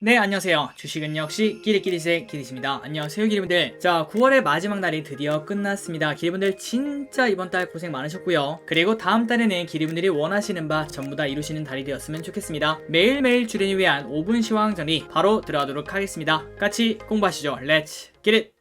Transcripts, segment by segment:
네, 안녕하세요. 주식은 역시 끼리끼리세 끼리십니다. 안녕하세요, 기리분들. 자, 9월의 마지막 날이 드디어 끝났습니다. 기리분들 진짜 이번 달 고생 많으셨고요. 그리고 다음 달에는 기리분들이 원하시는 바 전부 다 이루시는 달이 되었으면 좋겠습니다. 매일매일 주린이 위한 5분 시황 정리 바로 들어가도록 하겠습니다. 같이 공부하시죠. Let's get it!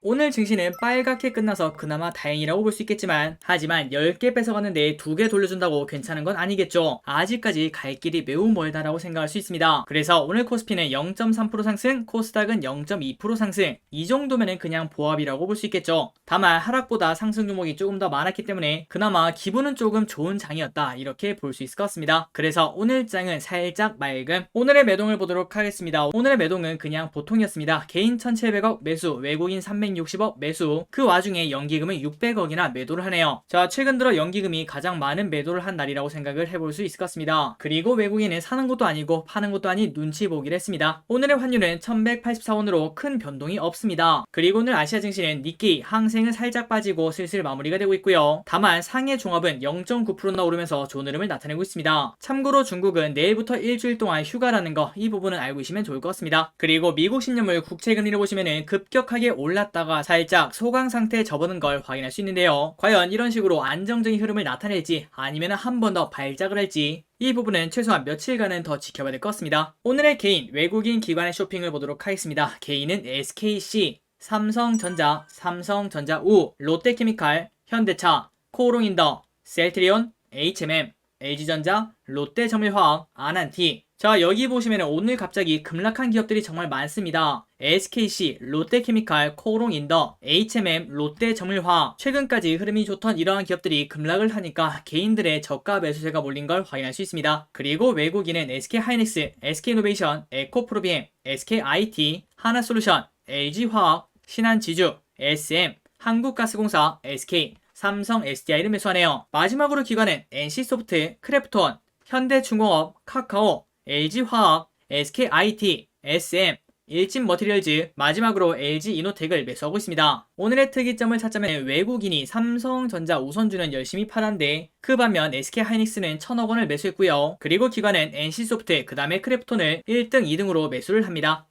오늘 증시는 빨갛게 끝나서 그나마 다행이라고 볼 수 있겠지만, 하지만 10개 뺏어갔는데 2개 돌려준다고 괜찮은 건 아니겠죠. 아직까지 갈 길이 매우 멀다라고 생각할 수 있습니다. 그래서 오늘 코스피는 0.3% 상승, 코스닥은 0.2% 상승, 이 정도면은 그냥 보합이라고 볼 수 있겠죠. 다만 하락보다 상승 종목이 조금 더 많았기 때문에 그나마 기분은 조금 좋은 장이었다, 이렇게 볼 수 있을 것 같습니다. 그래서 오늘 장은 살짝 맑음. 오늘의 매동을 보도록 하겠습니다. 오늘의 매동은 그냥 보통이었습니다. 개인 1700억 매수, 외국인 360억 매수, 그 와중에 연기금은 600억이나 매도를 하네요. 자, 최근 들어 연기금이 가장 많은 매도를 한 날이라고 생각을 해볼 수 있을 것 같습니다. 그리고 외국인은 사는 것도 아니고 파는 것도 아닌 눈치 보기를 했습니다. 오늘의 환율은 1184원으로 큰 변동이 없습니다. 그리고 오늘 아시아 증시는 니케이, 항생은 살짝 빠지고 슬슬 마무리가 되고 있고요. 다만 상해 종합은 0.9%나 오르면서 좋은 흐름을 나타내고 있습니다. 참고로 중국은 내일부터 일주일 동안 휴가라는 거, 이 부분은 알고 계시면 좋을 것 같습니다. 그리고 미국 10년물 국채금리를 보시면은 급격하게 올랐다가 살짝 소강 상태에 접어든 걸 확인할 수 있는데요. 과연 이런 식으로 안정적인 흐름을 나타낼지 아니면 한 번 더 발작을 할지, 이 부분은 최소한 며칠간은 더 지켜봐야 될 것 같습니다. 오늘의 개인, 외국인 기관의 쇼핑을 보도록 하겠습니다. 개인은 SKC, 삼성전자, 삼성전자우, 롯데케미칼, 현대차, 코오롱인더, 셀트리온, HMM, LG전자, 롯데정밀화학, 아난티. 자, 여기 보시면 오늘 갑자기 급락한 기업들이 정말 많습니다. SKC, 롯데케미칼, 코오롱인더, HMM, 롯데정밀화학. 최근까지 흐름이 좋던 이러한 기업들이 급락을 하니까 개인들의 저가 매수세가 몰린 걸 확인할 수 있습니다. 그리고 외국인은 SK하이닉스, SK이노베이션, 에코프로비엠, SKIT, 하나솔루션, LG화학, 신한지주, SM, 한국가스공사, SK, 삼성 SDI를 매수하네요. 마지막으로 기관은 NC소프트, 크래프톤, 현대중공업, 카카오, LG화학, SKIT, SM, 일진머티리얼즈, 마지막으로 LG이노텍을 매수하고 있습니다. 오늘의 특이점을 찾자면 외국인이 삼성전자 우선주는 열심히 팔았는데, 그 반면 SK하이닉스는 1000억 원을 매수했고요. 그리고 기관은 NC소프트, 그 다음에 크래프톤을 1등, 2등으로 매수를 합니다.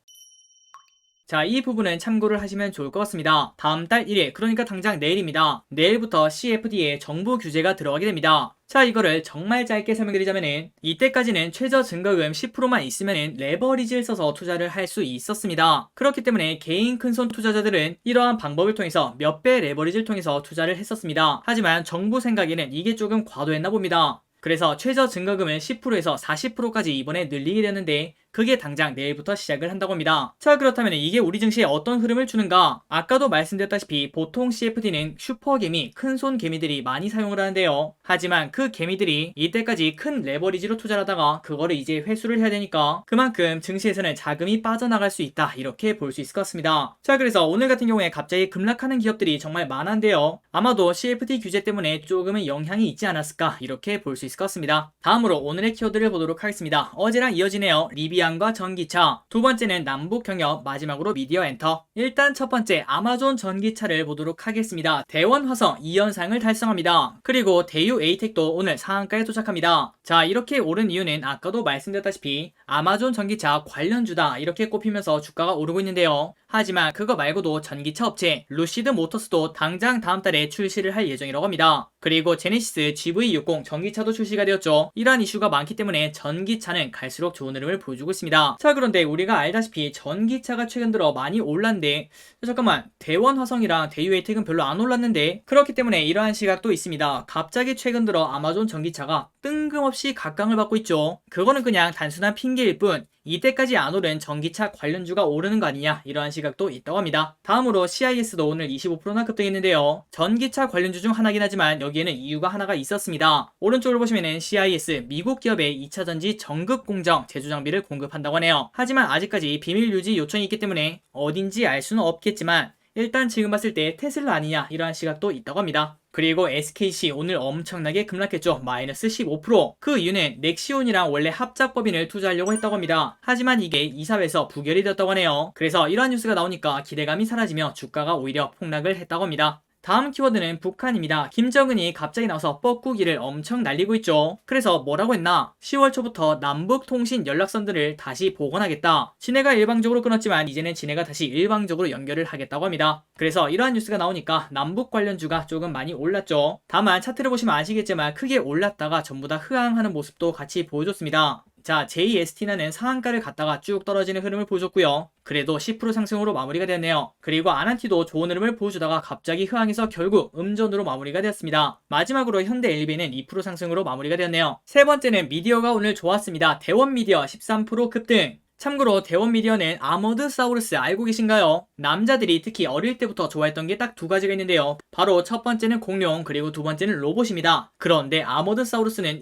자, 이 부분은 참고를 하시면 좋을 것 같습니다. 다음 달 1일, 그러니까 당장 내일입니다. 내일부터 CFD에 정부 규제가 들어가게 됩니다. 자, 이거를 정말 짧게 설명드리자면은, 이때까지는 최저 증가금 10%만 있으면은 레버리지를 써서 투자를 할 수 있었습니다. 그렇기 때문에 개인 큰손 투자자들은 이러한 방법을 통해서 몇 배 레버리지를 통해서 투자를 했었습니다. 하지만 정부 생각에는 이게 조금 과도했나 봅니다. 그래서 최저 증가금을 10%에서 40%까지 이번에 늘리게 되는데, 그게 당장 내일부터 시작을 한다고 합니다. 자, 그렇다면 이게 우리 증시에 어떤 흐름을 주는가? 아까도 말씀드렸다시피 보통 CFD는 슈퍼개미, 큰손 개미들이 많이 사용을 하는데요. 하지만 그 개미들이 이때까지 큰 레버리지로 투자를 하다가 그거를 이제 회수를 해야 되니까 그만큼 증시에서는 자금이 빠져나갈 수 있다, 이렇게 볼 수 있을 것 같습니다. 자, 그래서 오늘 같은 경우에 갑자기 급락하는 기업들이 정말 많은데요. 아마도 CFD 규제 때문에 조금은 영향이 있지 않았을까, 이렇게 볼 수 있을 것 같습니다. 다음으로 오늘의 키워드를 보도록 하겠습니다. 어제랑 이어지네요. 리비안과 전기차, 두 번째는 남북 경협, 마지막으로 미디어 엔터. 일단 첫 번째 아마존 전기차를 보도록 하겠습니다. 대원화성 2연상을 달성합니다. 그리고 대유 에이텍도 오늘 상한가에 도착합니다. 자, 이렇게 오른 이유는 아까도 말씀드렸다시피 아마존 전기차 관련주다, 이렇게 꼽히면서 주가가 오르고 있는데요. 하지만 그거 말고도 전기차 업체 루시드 모터스도 당장 다음 달에 출시를 할 예정이라고 합니다. 그리고 제네시스 GV60 전기차도 출시가 되었죠. 이러한 이슈가 많기 때문에 전기차는 갈수록 좋은 흐름을 보여주고 있습니다. 자, 그런데 우리가 알다시피 전기차가 최근 들어 많이 올랐는데, 잠깐만, 대원화성이랑 대유에이텍은 별로 안 올랐는데, 그렇기 때문에 이러한 시각도 있습니다. 갑자기 최근 들어 아마존 전기차가 뜬금없이 각광을 받고 있죠. 그거는 그냥 단순한 핑계일 뿐, 이때까지 안 오른 전기차 관련주가 오르는 거 아니냐, 이러한 시각도 있다고 합니다. 다음으로 CIS도 오늘 25%나 급등했는데요. 전기차 관련주 중 하나긴 하지만 여기에는 이유가 하나가 있었습니다. 오른쪽으로 보시면은 CIS, 미국 기업의 2차전지 전극 공정 제조 장비를 공급한다고 하네요. 하지만 아직까지 비밀 유지 요청이 있기 때문에 어딘지 알 수는 없겠지만, 일단 지금 봤을 때 테슬라 아니냐, 이러한 시각도 있다고 합니다. 그리고 SKC 오늘 엄청나게 급락했죠. 마이너스 15%. 그 이유는 넥시온이랑 원래 합작법인을 투자하려고 했다고 합니다. 하지만 이게 이사회에서 부결이 되었다고 하네요. 그래서 이러한 뉴스가 나오니까 기대감이 사라지며 주가가 오히려 폭락을 했다고 합니다. 다음 키워드는 북한입니다. 김정은이 갑자기 나와서 뻐꾸기를 엄청 날리고 있죠. 그래서 뭐라고 했나? 10월 초부터 남북 통신 연락선들을 다시 복원하겠다. 진해가 일방적으로 끊었지만 이제는 진해가 다시 일방적으로 연결을 하겠다고 합니다. 그래서 이러한 뉴스가 나오니까 남북 관련주가 조금 많이 올랐죠. 다만 차트를 보시면 아시겠지만 크게 올랐다가 전부 다 흐항하는 모습도 같이 보여줬습니다. 자, JST나는 상한가를 갔다가 쭉 떨어지는 흐름을 보여줬고요. 그래도 10% 상승으로 마무리가 되었네요. 그리고 아난티도 좋은 흐름을 보여주다가 갑자기 흐항해서 결국 음전으로 마무리가 되었습니다. 마지막으로 현대 LB는 2% 상승으로 마무리가 되었네요. 세 번째는 미디어가 오늘 좋았습니다. 대원미디어 13% 급등. 참고로 대원미디어는 아머드사우루스 알고 계신가요? 남자들이 특히 어릴 때부터 좋아했던 게 딱 두 가지가 있는데요. 바로 첫 번째는 공룡, 그리고 두 번째는 로봇입니다. 그런데 아머드사우루스는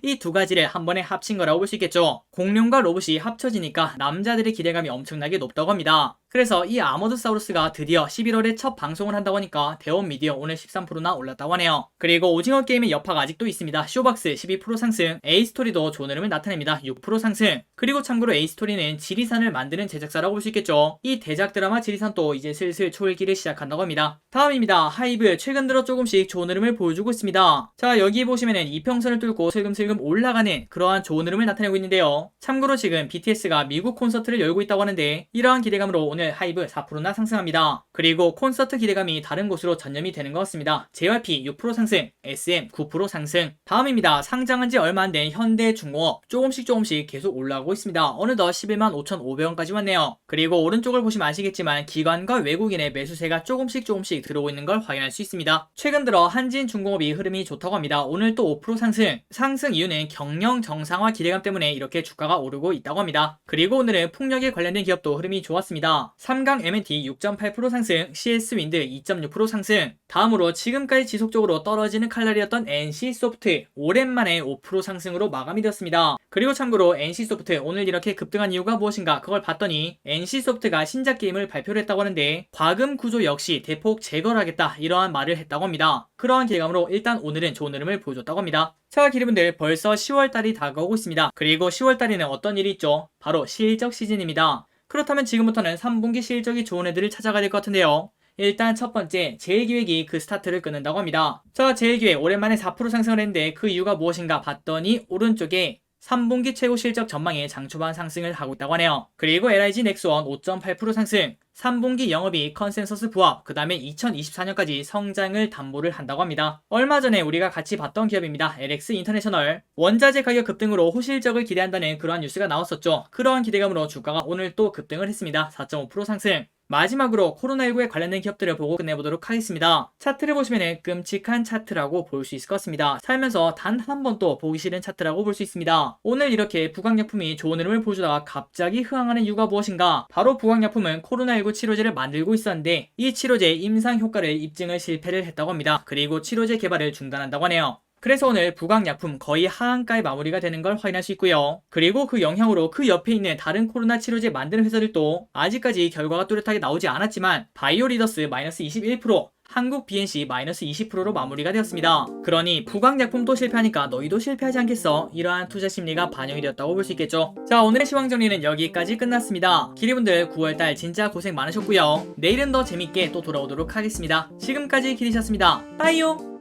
이 두 가지를 한 번에 합친 거라고 볼 수 있겠죠. 공룡과 로봇이 합쳐지니까 남자들의 기대감이 엄청나게 높다고 합니다. 그래서 이 아머드사우루스가 드디어 11월에 첫 방송을 한다고 하니까 대원미디어 오늘 13%나 올랐다고 하네요. 그리고 오징어 게임의 여파가 아직도 있습니다. 쇼박스 12% 상승, A스토리도 좋은 흐름을 나타냅니다. 6% 상승. 그리고 참고로 A스토리는 지리산을 만드는 제작사라고 볼 수 있겠죠. 이 대작 드라마 지리산도 이제 슬슬 초일기를 시작한다고 합니다. 다음입니다. 하이브 최근 들어 조금씩 좋은 흐름을 보여주고 있습니다. 자, 여기 보시면은 이평선을 뚫고 슬금슬금 올라가는 그러한 좋은 흐름을 나타내고 있는데요. 참고로 지금 BTS가 미국 콘서트를 열고 있다고 하는데 이러한 기대감으로 오늘 하이브 4%나 상승합니다. 그리고 콘서트 기대감이 다른 곳으로 전념이 되는 것 같습니다. JYP 6% 상승, SM 9% 상승. 다음입니다. 상장한 지 얼마 안 된 현대중공업 조금씩 계속 올라가고 있습니다. 어느덧 11만 5,500원까지 왔네요. 그리고 오른쪽을 보시면 아시겠지만 기관과 외국인의 매수세가 조금씩 들어오고 있는 걸 확인할 수 있습니다. 최근 들어 한진중공업이 흐름이 좋다고 합니다. 오늘 또 5% 상승. 상승 이유는 경영 정상화 기대감 때문에 이렇게 주가가 오르고 있다고 합니다. 그리고 오늘은 풍력에 관련된 기업도 흐름이 좋았습니다. 삼강 M&T 6.8% 상승, CS윈드 2.6% 상승. 다음으로 지금까지 지속적으로 떨어지는 칼날이었던 NC소프트 오랜만에 5% 상승으로 마감이 되었습니다. 그리고 참고로 NC소프트 오늘 이렇게 급등한 이유가 무엇인가 그걸 봤더니 NC소프트가 신작 게임을 발표를 했다고 하는데 과금 구조 역시 대폭 제거를 하겠다 이러한 말을 했다고 합니다. 그러한 기대감으로 일단 오늘은 좋은 흐름을 보여줬다고 합니다. 자, 기리분들 벌써 10월달이 다가오고 있습니다. 그리고 10월달에는 어떤 일이 있죠? 바로 실적 시즌입니다. 그렇다면 지금부터는 3분기 실적이 좋은 애들을 찾아가야 될 것 같은데요. 일단 첫 번째, 제일기획이 그 스타트를 끊는다고 합니다. 자, 제일기획 오랜만에 4% 상승을 했는데 그 이유가 무엇인가 봤더니 오른쪽에 3분기 최고 실적 전망에 장초반 상승을 하고 있다고 하네요. 그리고 LIG 넥스원 5.8% 상승, 3분기 영업이익 컨센서스 부합, 그 다음에 2024년까지 성장을 담보를 한다고 합니다. 얼마 전에 우리가 같이 봤던 기업입니다. LX 인터내셔널. 원자재 가격 급등으로 호실적을 기대한다는 그러한 뉴스가 나왔었죠. 그러한 기대감으로 주가가 오늘 또 급등을 했습니다. 4.5% 상승. 마지막으로 코로나19에 관련된 기업들을 보고 끝내보도록 하겠습니다. 차트를 보시면 끔찍한 차트라고 볼 수 있을 것 같습니다. 살면서 단 한 번도 보기 싫은 차트라고 볼 수 있습니다. 오늘 이렇게 부강약품이 좋은 흐름을 보여주다가 갑자기 흐항하는 이유가 무엇인가? 바로 부강약품은 코로나19 치료제를 만들고 있었는데 이 치료제의 임상 효과를 입증을 실패를 했다고 합니다. 그리고 치료제 개발을 중단한다고 하네요. 그래서 오늘 부강약품 거의 하한가에 마무리가 되는 걸 확인할 수 있고요. 그리고 그 영향으로 그 옆에 있는 다른 코로나 치료제 만드는 회사들도 아직까지 결과가 뚜렷하게 나오지 않았지만 바이오리더스 마이너스 21%, 한국 BNC 마이너스 20%로 마무리가 되었습니다. 그러니 부강약품도 실패하니까 너희도 실패하지 않겠어? 이러한 투자 심리가 반영이 되었다고 볼 수 있겠죠. 자, 오늘의 시황정리는 여기까지 끝났습니다. 기리분들 9월달 진짜 고생 많으셨고요. 내일은 더 재밌게 또 돌아오도록 하겠습니다. 지금까지 기리셨습니다. 빠이요.